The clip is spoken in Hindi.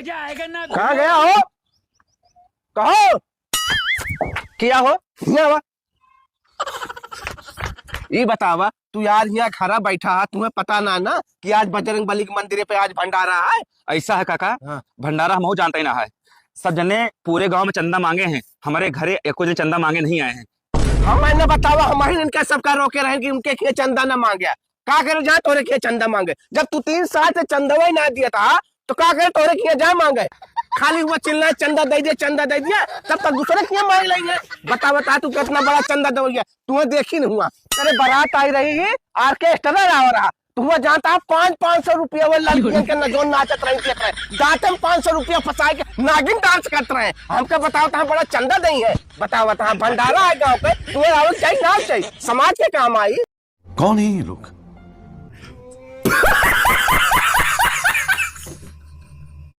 मजा आएगा ना। कहाँ गया हो? कहो क्या हो यहाँ? ये बतावा तू यार यहाँ खड़ा बैठा है, तुम्हें पता ना कि आज बजरंग बली के मंदिर पे आज भंडारा है। ऐसा है काका। हाँ। भंडारा हम जानते ही ना है। सब जने पूरे गांव में चंदा मांगे हैं, हमारे घरे एको जन चंदा मांगे नहीं आए हैं। हम मैंने बतावा हमारे इनका सबका रोके रहे कि उनके खे चंदा ना मांगे। का करे जा तोरे खे चंदा मांगे? जब तू 3 साल से चंदवा ही ना दिया था तो का करे तोरे खे जा मांगे? खाली हुआ चिल्ला चंदा दे दिया, चंदा दे दिया, तब तक दूसरे क्यों मांग लेंगे? बता तू कितना बड़ा चंदा दोगे? तुम्हें देखी नहीं हुआ? अरे बारात आई रही है, ऑर्केस्ट्रा आ रहा, तुम्हें जानता 500 रुपया वो लड़कियों के नजोन नाचत रहे, दांत में 500 रुपया फंसा के नागिन डांस करते रहे। हमको बताओ तो बड़ा चंदा नहीं है? बताओ भंडारा है गाँव पे, तुम्हें चाहिए ना चाहिए, समाज के काम आई। कौन है ये लोग?